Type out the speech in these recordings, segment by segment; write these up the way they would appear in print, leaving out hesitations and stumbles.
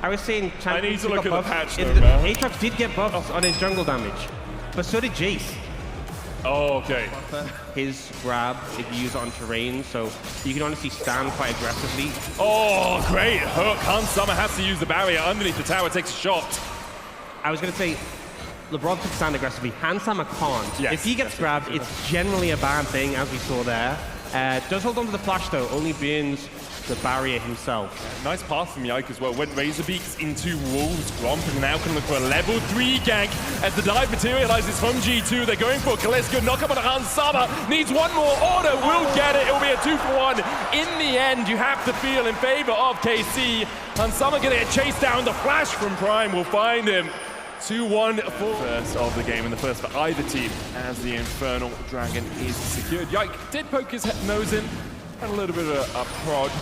I was saying I need to look at the patch though, Aatrox did get buffs on his jungle damage, but so did Jace. Oh, okay. His grab, if you use it on terrain, so you can honestly stand quite aggressively. Oh, great hook. Hans Summer has to use the barrier underneath the tower, takes a shot. I was going to say, LeBron could stand aggressively. Hans Summer can't. Yes, if he gets grabbed, it's generally a bad thing, as we saw there. Does hold on to the flash, though, only burns the barrier himself. Nice pass from Yike as well. Went Razorbeaks into Wolves. Gromp and now can look for a level 3 gank as the dive materializes from G2. They're going for Kalist. Good knock up on Hans Summer. Needs one more order. Will get it. It'll be a 2-for-1. In the end, you have to feel in favor of KC. Hans Summer gonna get chased down. The flash from Prime will find him. 2-1 for first of the game, and the first for either team as the Infernal Dragon is secured. Yike did poke his nose in. Had a little bit of a prod.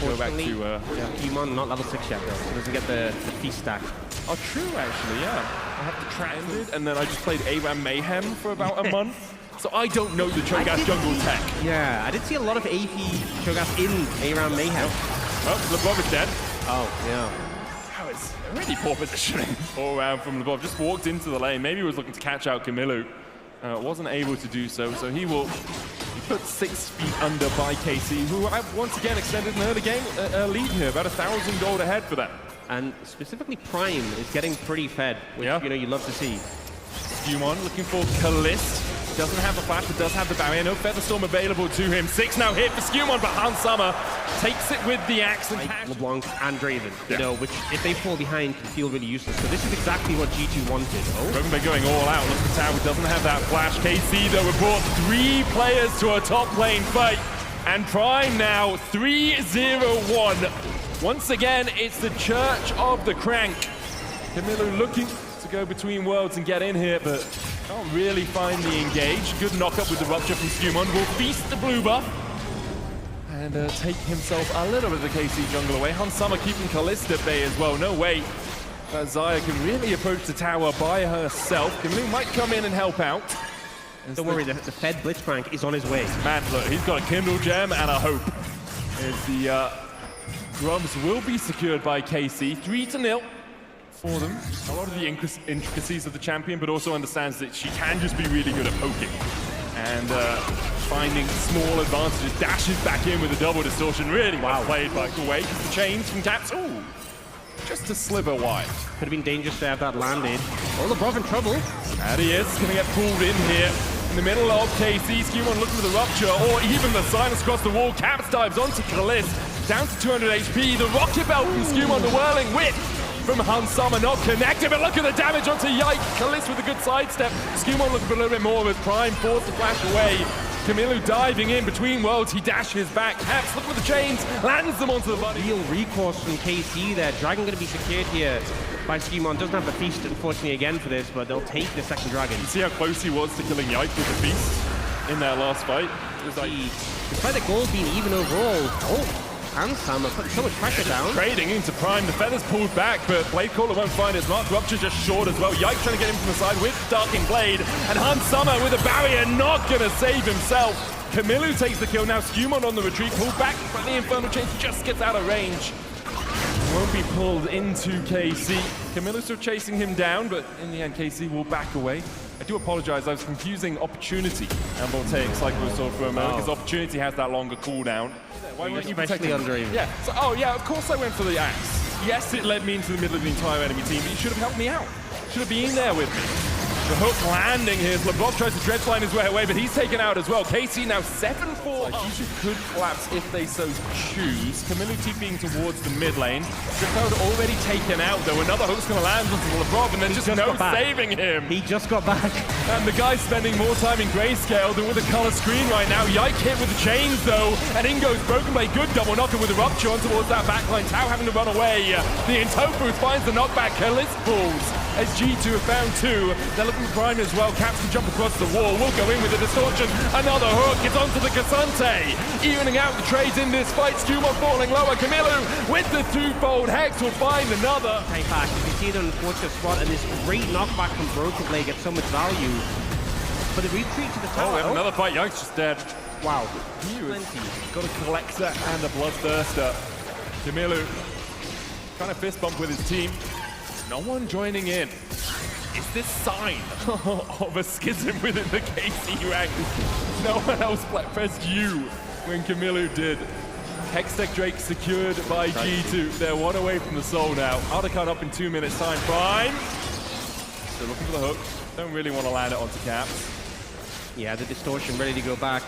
We'll go back to Pokemon, not level 6 yet, though, so doesn't get the feast stack. Oh, true, actually, yeah. I have the track, and then I just played ARAM Mayhem for about a month. So I don't know the Cho'Gath jungle tech. Yeah, I did see a lot of AP Cho'Gath in ARAM Mayhem. Oh, LeBron is dead. Oh, yeah. That was a really poor positioning all around from LeBron. Just walked into the lane. Maybe he was looking to catch out Kamilu. Wasn't able to do so, so he will put 6 feet under by KC, who have once again extended an early game lead here, about 1,000 gold ahead for them. And specifically Prime is getting pretty fed, which you know you love to see. Skewmon looking for Kalist. Doesn't have the flash, but does have the barrier. No Featherstorm available to him. 6 now hit for Skewmon, but Hans Summer takes it with the axe and LeBlanc and Draven, you know, which if they fall behind can feel really useless. So this is exactly what G2 wanted. Draven been going all out. Look, the tower doesn't have that flash. KC though have brought 3 players to a top lane fight, and Prime now 3-0-1. Once again, it's the Church of the Crank. Kamilu looking to go between worlds and get in here, but can't really find the engage. Good knock up with the rupture from Skewmon. Will feast the blue buff and take himself a little bit of the KC jungle away. Hans Summer keeping Kalist at bay as well. No way Zaya can really approach the tower by herself. Kamilu might come in and help out. Don't worry, the Fed Blitzcrank is on his way. Man, look, he's got a Kindle Gem and a Hope. As the Grubs will be secured by KC. 3-0 for them. A lot of the intricacies of the champion, but also understands that she can just be really good at poking. And finding small advantages, dashes back in with a double distortion. Really well played by Kuwait. The chains from Caps. Ooh, just a sliver wide. Could have been dangerous to have that landed. Oh, LeBron in trouble. And he is going to get pulled in here. In the middle of KC, Skewmon looking for the rupture, or even the silence across the wall. Caps dives onto Kalist, down to 200 HP. The rocket belt from Skewmon, the whirling whip from Hans Summer, not connected, but look at the damage onto Yike. Kalist with a good sidestep. Skewmon looking for a little bit more with Prime, forced to flash away. Kamilu diving in between worlds, he dashes back. Caps, look with the chains, lands them onto the body. Real recourse from KC there. Dragon going to be secured here by Skewmon. Doesn't have the feast, unfortunately, again for this, but they'll take the second dragon. You see how close he was to killing Yike with the feast in that last fight? It was like, despite the goals being even overall, Hans Summer putting so much pressure down. Trading into Prime, the feathers pulled back, but Blade Caller won't find his mark. Rupture just short as well. Yike trying to get him from the side with Darking Blade, and Hans Summer with a barrier, not gonna save himself. Kamilu takes the kill now. Skewmon on the retreat, pulled back, but the Infernal Chains just gets out of range. Won't be pulled into KC. Kamilu still chasing him down, but in the end, KC will back away. I do apologize, I was confusing Opportunity and Voltaics like we saw from because Opportunity has that longer cooldown. Why weren't you protecting under him? Yeah, so, oh yeah, of course I went for the axe. Yes, it led me into the middle of the entire enemy team, but you should have helped me out. Should have been there with me. The hook landing here as LeBlanc tries to dredgeline his way away, but he's taken out as well. KC now 7-4. G2 could collapse if they so choose. Kamilu TPing towards the mid lane. Strictcode already taken out though. Another hook's going to land onto LeBlanc, and there's just no saving him. He just got back. And the guy's spending more time in grayscale than with a color screen right now. Yike hit with the chains though, and Ingo's broken blade. Good double knocker with the rupture on towards that backline. Tau having to run away. The Intofu finds the knockback. Kalist falls as G2 have found 2. They're looking for Prime as well. Caps can jump across the wall. Will go in with the distortion. Another hook. It's onto the Cassante. Evening out the trades in this fight. Skewmon falling lower. Kamilu with the 2-fold Hex will find another. Take back. You can see the unfortunate spot, and this great knockback from Broken Blade gets so much value. But the retreat to the tower. Oh, we have another fight. Yike's just dead. Wow. Got a Collector and a Bloodthirster. Kamilu Trying to fist bump with his team. No one joining in. Is this sign of a schism within the KC ranks? No one else pressed U when Camilo did. Hextech Drake secured by G2. They're one away from the soul now. Undercut up in 2 minutes time. Prime. Still looking for the hook. Don't really want to land it onto Caps. Yeah, the distortion ready to go back.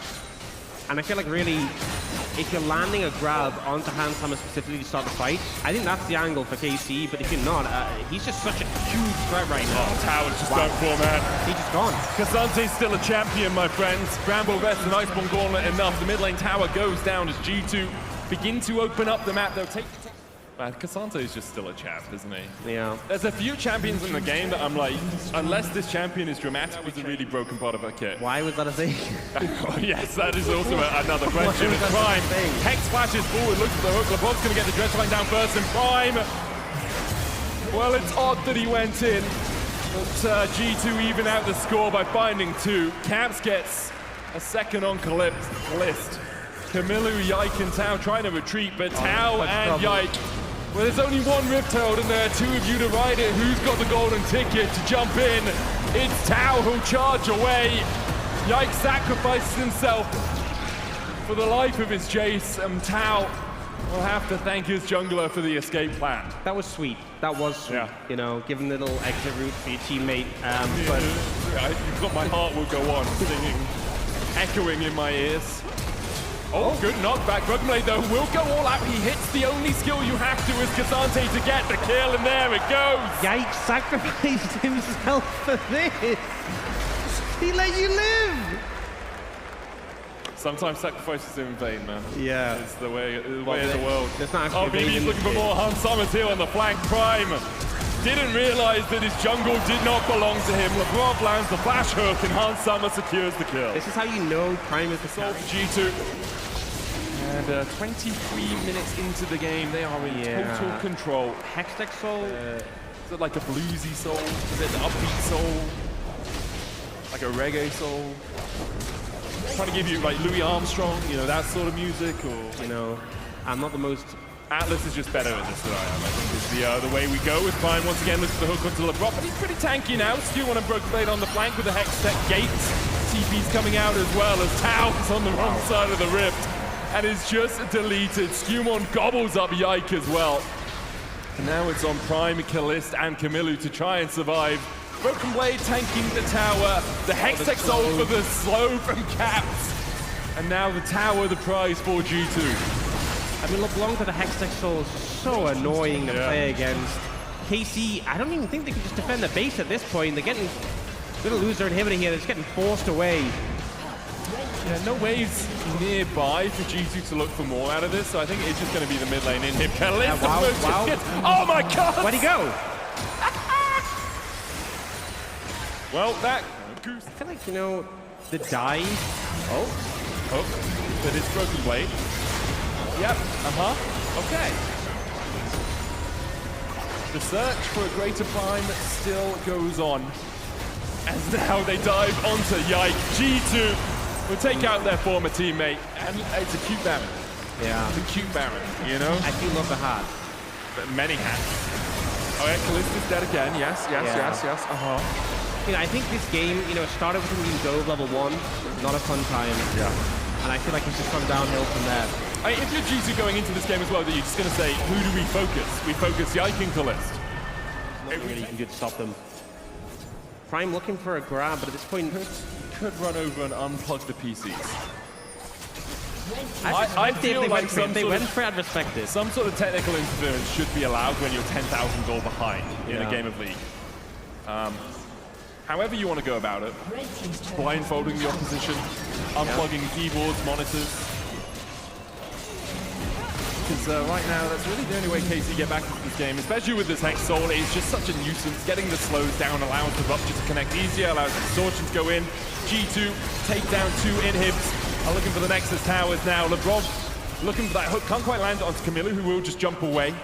And I feel like really, if you're landing a grab onto Hanshammer specifically to start the fight, I think that's the angle for KC, but if you're not, he's just such a huge threat right now. Oh, Tower's just gone for, man. He's just gone. Kasante's still a champion, my friends. Bramble Vest and Iceborne Gauntlet enough. The mid lane tower goes down as G2 begin to open up the map. They'll take... Man, Kasante is just still a champ, isn't he? Yeah. There's a few champions in the game that I'm like, unless this champion is dramatic with a really broken part of her kit. Why was that a thing? Oh, yes, that is also another question. It's Prime. Hex flashes forward, looks at the hook. LeBron's going to get the dress line down first, and Prime. Well, it's odd that he went in, but G2 even out the score by finding 2. Caps gets a second on Calist. Camilo, Yike, and Tao trying to retreat, but Tao and Yike. Well, there's only one Rift Herald, and there are 2 of you to ride it. Who's got the golden ticket to jump in? It's Tao who'll charge away. Yike sacrifices himself for the life of his Jace, and Tao will have to thank his jungler for the escape plan. That was sweet. That was sweet. Yeah. You know, giving the little exit route for your teammate. But you've got my heart will go on singing, echoing in my ears. Oh, good knockback. Rugblade, though, will go all out. He hits the only skill you have to is Kasante to get the kill, and there it goes. Yikes, sacrificed himself for this. He let you live. Sometimes sacrifice is in vain, man. Yeah. It's the way of the world. There's not Oh, actually BB's looking for more. Hans Summers here on the flank. Prime didn't realize that his jungle did not belong to him. LeBron lands the flash hook, and Hans Summer secures the kill. This is how you know Prime is the Assault G2. And 23 minutes into the game, they are in total control. Hextech Soul? Is it like a bluesy soul? Is it an upbeat soul? Like a reggae soul? Trying to give you like Louis Armstrong, you know, that sort of music, or... You know, I'm not the most... Atlas is just better at this than I am. I think is the way we go with Prime. Once again, looks for the hook onto LeBron, but he's pretty tanky now. Skew on a Broken Blade on the flank with the Hextech Gates. TP's coming out as well as Tao is on the wrong side of the rift and is just deleted. Skewmon gobbles up Yike as well. And now it's on Prime, Calist, and Camilo to try and survive. Broken Blade tanking the tower. The Hextech Soul for the slow from Caps. And now the tower, the prize for G2. I mean, LeBlanc to the Hextech Soul is so annoying to play against. KC, I don't even think they can just defend the base at this point. They're going to lose their inhibitor here. They're just getting forced away. Yeah, no waves nearby for G2 to look for more out of this, so I think it's just going to be the mid lane in him. Wow. Oh my god! Where'd he go? Well, that... I feel like, you know, the dive... Oh, that is Broken Blade. Yep, okay. The search for a greater Prime still goes on. As now they dive onto Yike. G2 will take out their former teammate. And it's a cute Baron. Yeah. It's a cute Baron, you know? I do love the hat. But many hats. Oh yeah, Callista's dead again. Yes. You know, I think this game, you know, it started with him being Dove level 1. Not a fun time. Yeah. And I feel like it's just gone downhill from there. If you're G2 going into this game as well, then you're just going to say, who do we focus? We focus Yike and Calist. Nothing really you can do to stop them. Prime looking for a grab, but at this point... Could run over and unplug the PCs. I feel like they went for it, I'd respect it. Some sort of technical interference should be allowed when you're 10,000 goal behind in a game of League. However you want to go about it, blindfolding the opposition, unplugging keyboards, monitors. Because right now, that's really the only way KC get back into this game, especially with this Hex Soul. It's just such a nuisance. Getting the slows down allows the Rupture to connect easier, allows the Distortion to go in. G2 take down 2 inhibs. Are looking for the Nexus towers now. LeBron looking for that hook. Can't quite land it onto Camilo, who will just jump away.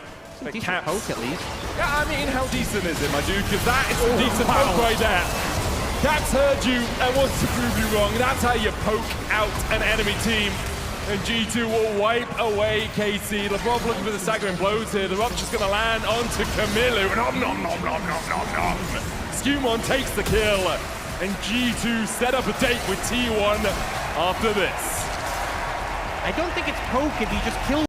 Decent poke, at least. Yeah, I mean, how decent is it, my dude? Because that is a decent poke right there. That's heard you and wants to prove you wrong. That's how you poke out an enemy team. And G2 will wipe away KC. LeBron looking for the staggering blows here. The Rupture's going to land onto Camilo. Nom, nom, nom, nom, nom, nom, nom. Skewmon takes the kill. And G2 set up a date with T1 after this. I don't think it's poke if he just kills